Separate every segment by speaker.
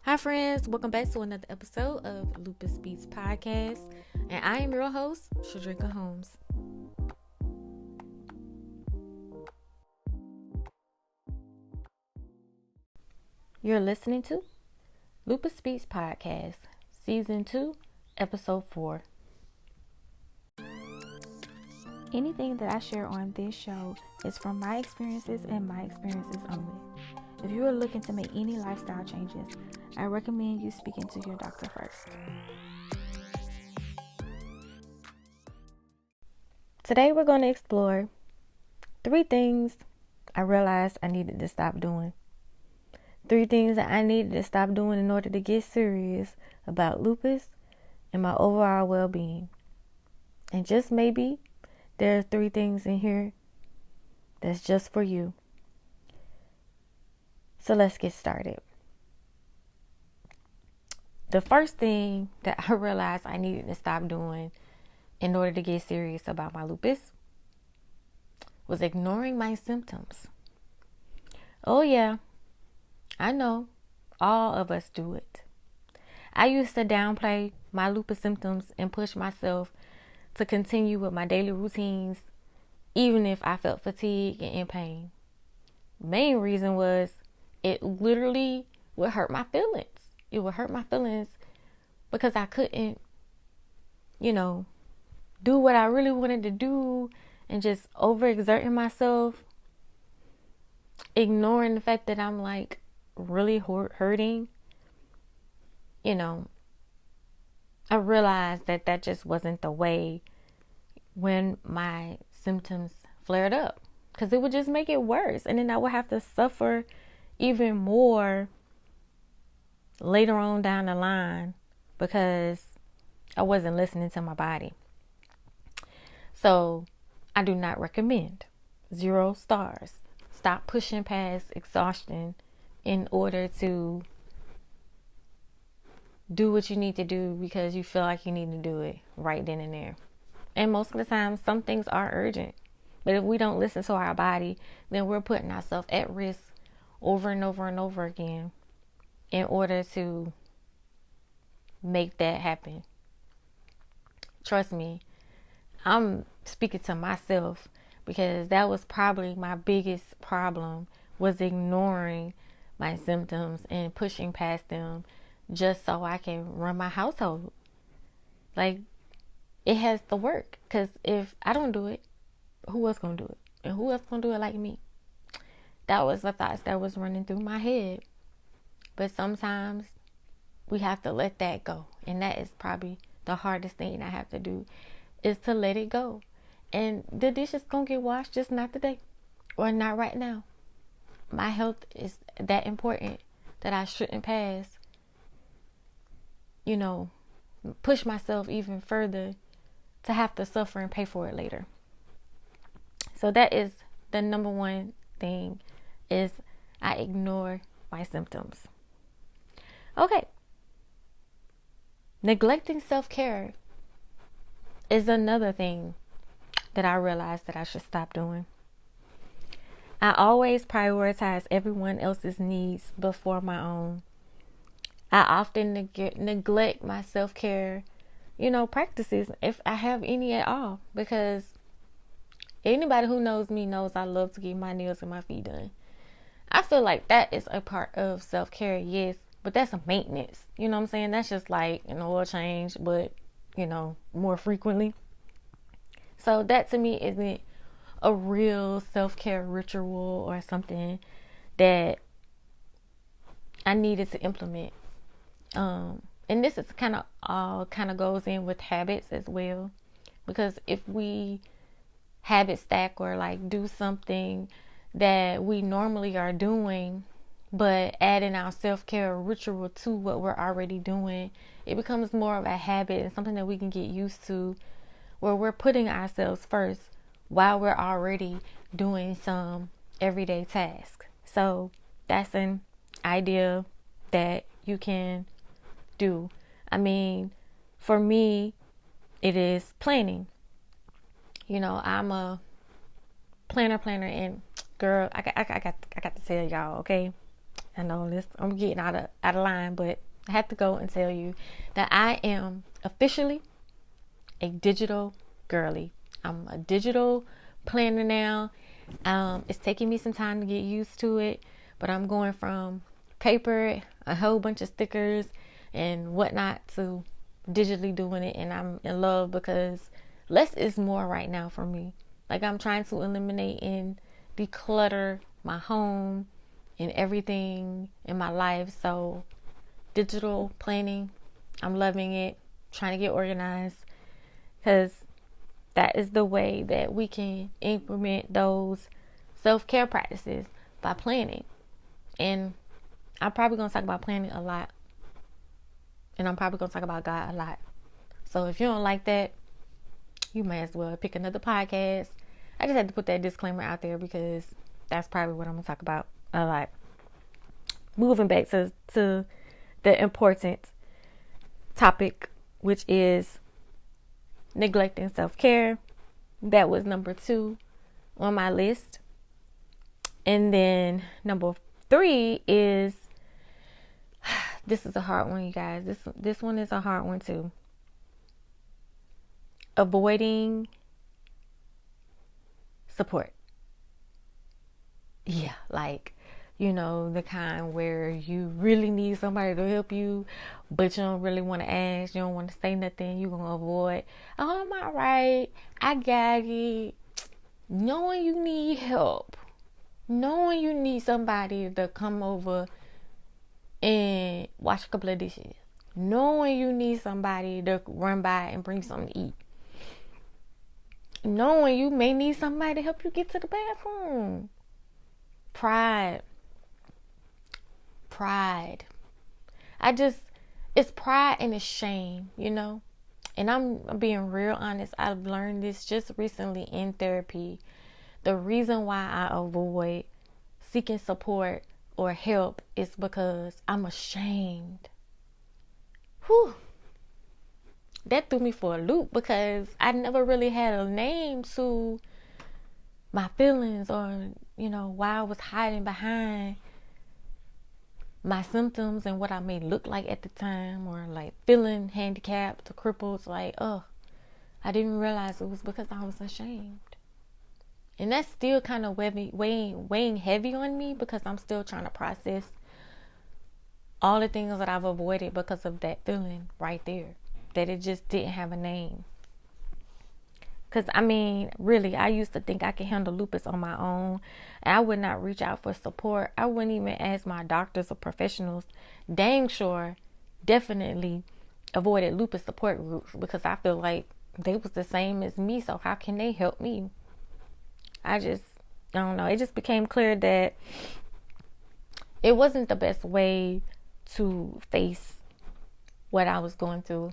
Speaker 1: Hi friends, welcome back to another episode of Lupus Beats Podcast, and I am your host, Shadrika Holmes. You're listening to Lupus Beats Podcast, Season 2, Episode 4.
Speaker 2: Anything that I share on this show is from my experiences and my experiences only. If you are looking to make any lifestyle changes, I recommend you speaking to your doctor first.
Speaker 1: Today we're going to explore 3 things I realized I needed to stop doing. 3 things that I needed to stop doing in order to get serious about lupus and my overall well-being. And just maybe there are 3 things in here that's just for you. So let's get started. The first thing that I realized I needed to stop doing in order to get serious about my lupus was ignoring my symptoms. Oh yeah, I know, all of us do it. I used to downplay my lupus symptoms and push myself to continue with my daily routines, even if I felt fatigue and in pain. Main reason was it literally would hurt my feelings. It would hurt my feelings because I couldn't, do what I really wanted to do and just overexerting myself, ignoring the fact that I'm really hurting. I realized that just wasn't the way when my symptoms flared up, because it would just make it worse, and then I would have to suffer even more later on down the line because I wasn't listening to my body. So I do not recommend. 0 stars. Stop pushing past exhaustion in order to do what you need to do because you feel like you need to do it right then and there. And most of the time, some things are urgent. But if we don't listen to our body, then we're putting ourselves at risk over and over and over again in order to make that happen. Trust me, I'm speaking to myself because that was probably my biggest problem, was ignoring my symptoms and pushing past them just so I can run my household. It has to work, because if I don't do it, who else gonna do it? And who else gonna do it like me? That was the thoughts that was running through my head. But sometimes we have to let that go. And that is probably the hardest thing I have to do, is to let it go. And the dishes gonna get washed, just not today or not right now. My health is that important that I shouldn't push myself even further to have to suffer and pay for it later. So that is the number one thing, is I ignore my symptoms. Okay. Neglecting self-care is another thing that I realized that I should stop doing. I always prioritize everyone else's needs before my own. I often neglect my self-care, practices, if I have any at all, because anybody who knows me knows I love to get my nails and my feet done. I feel like that is a part of self-care, yes, but that's a maintenance. You know what I'm saying? That's just like an oil change, but, more frequently. So that to me isn't a real self-care ritual or something that I needed to implement. And this is kind of goes in with habits as well, because if we habit stack or do something that we normally are doing, but adding our self-care ritual to what we're already doing, it becomes more of a habit and something that we can get used to, where we're putting ourselves first while we're already doing some everyday task. So that's an idea that you can do. I mean, for me, it is planning. I'm a planner, and girl, I got to tell y'all, okay? I know this, I'm getting out of line, but I have to go and tell you that I am officially a digital girly. I'm a digital planner now. It's taking me some time to get used to it, but I'm going from paper, a whole bunch of stickers and whatnot, to digitally doing it, and I'm in love because less is more right now for me. Like, I'm trying to eliminate and declutter my home and everything in my life. So digital planning, I'm loving it, trying to get organized, because that is the way that we can implement those self-care practices, by planning. And I'm probably going to talk about planning a lot, and I'm probably going to talk about God a lot. So if you don't like that, you may as well pick another podcast. I just had to put that disclaimer out there because that's probably what I'm going to talk about a lot. Moving back to the important topic, which is neglecting self-care. That was number 2 on my list. And then number 3 is, this is a hard one, you guys. This one is a hard one too. Avoiding support. Yeah, like, the kind where you really need somebody to help you, but you don't really want to ask, you don't want to say nothing, you're going to avoid. Oh, I'm all right, I got it. Knowing you need help, knowing you need somebody to come over and wash a couple of dishes, knowing you need somebody to run by and bring something to eat, knowing you may need somebody to help you get to the bathroom. Pride. It's pride and it's shame, And I'm being real honest. I've learned this just recently in therapy. The reason why I avoid seeking support or help is because I'm ashamed. Whew. That threw me for a loop, because I never really had a name to my feelings, or, why I was hiding behind my symptoms and what I may look like at the time, or like feeling handicapped or crippled. Like, I didn't realize it was because I was ashamed. And that's still kind of weighing heavy on me, because I'm still trying to process all the things that I've avoided because of that feeling right there, that it just didn't have a name. Because, really, I used to think I could handle lupus on my own. And I would not reach out for support. I wouldn't even ask my doctors or professionals. Dang sure, definitely avoided lupus support groups, because I feel like they was the same as me. So how can they help me? I don't know. It just became clear that it wasn't the best way to face what I was going through.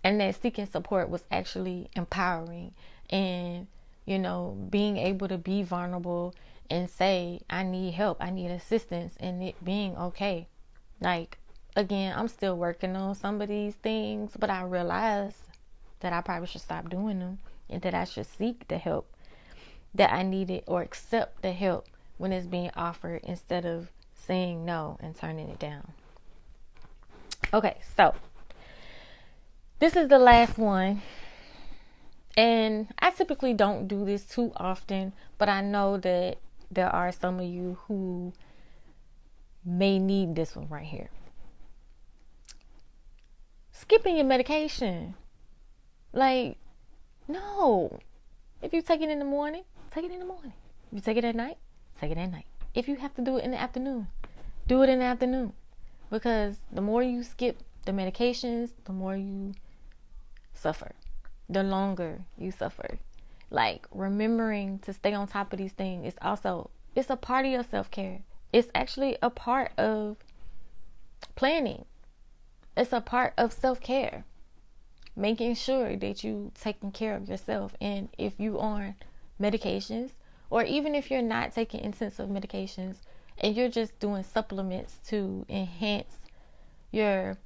Speaker 1: And that seeking support was actually empowering, and, being able to be vulnerable and say, I need help, I need assistance, and it being okay. Like, again, I'm still working on some of these things, but I realized that I probably should stop doing them, and that I should seek the help that I needed, or accept the help when it's being offered, instead of saying no and turning it down. Okay, so this is the last one, and I typically don't do this too often, but I know that there are some of you who may need this one right here. Skipping your medication. Like, no. If you take it in the morning, take it in the morning. If you take it at night, take it at night. If you have to do it in the afternoon, do it in the afternoon. Because the more you skip the medications, the more you suffer, the longer you suffer. Like, remembering to stay on top of these things it's a part of your self-care. It's actually a part of planning. It's a part of self-care, making sure that you taking care of yourself. And if you are on medications, or even if you're not taking intensive medications and you're just doing supplements to enhance your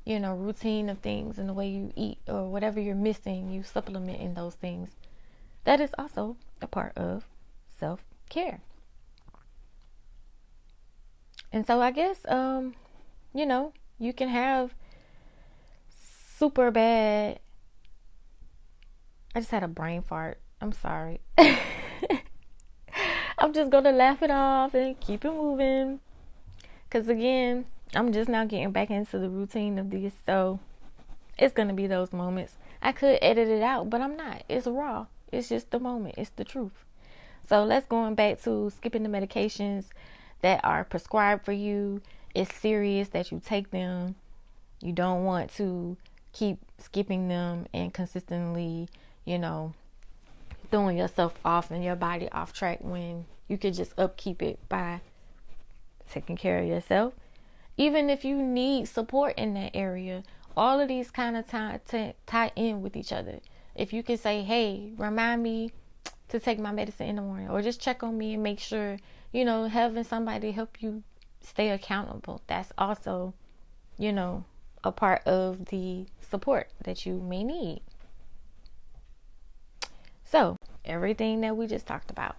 Speaker 1: routine of things and the way you eat, or whatever you're missing, you supplement in those things. That is also a part of self-care. And so I guess, you can have super bad. I just had a brain fart. I'm sorry. I'm just going to laugh it off and keep it moving. Because again, I'm just now getting back into the routine of this. So it's going to be those moments. I could edit it out, but I'm not. It's raw. It's just the moment. It's the truth. So let's going back to skipping the medications that are prescribed for you. It's serious that you take them. You don't want to keep skipping them and consistently, throwing yourself off and your body off track when you could just upkeep it by taking care of yourself. Even if you need support in that area, all of these kind of tie in with each other. If you can say, hey, remind me to take my medicine in the morning, or just check on me and make sure, having somebody help you stay accountable. That's also, a part of the support that you may need. So, everything that we just talked about.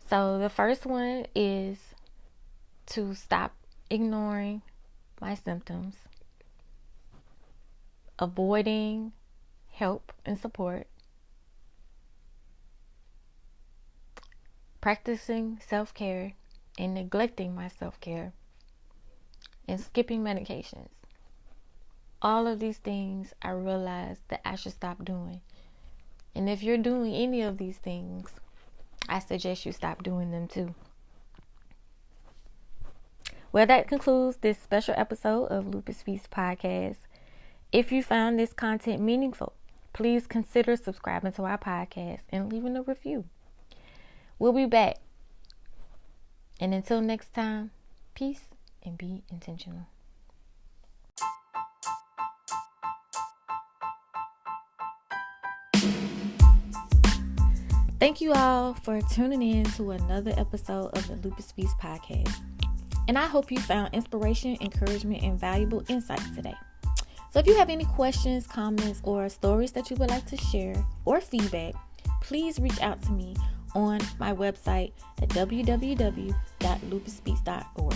Speaker 1: So, the first one is to stop ignoring my symptoms, avoiding help and support, practicing self-care and neglecting my self-care, and skipping medications. All of these things I realized that I should stop doing. And if you're doing any of these things, I suggest you stop doing them too. Well, that concludes this special episode of Lupus Feast Podcast. If you found this content meaningful, please consider subscribing to our podcast and leaving a review. We'll be back. And until next time, peace and be intentional. Thank you all for tuning in to another episode of the Lupus Feast Podcast. And I hope you found inspiration, encouragement, and valuable insights today. So if you have any questions, comments, or stories that you would like to share or feedback, please reach out to me on my website at www.lupusspeaks.org.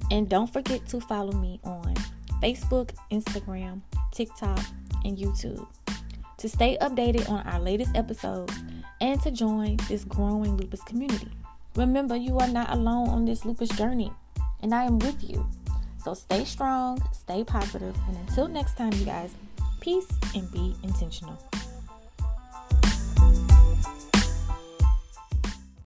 Speaker 1: And don't forget to follow me on Facebook, Instagram, TikTok, and YouTube to stay updated on our latest episodes and to join this growing lupus community. Remember, you are not alone on this lupus journey, and I am with you. So stay strong, stay positive, and until next time, you guys, peace and be intentional.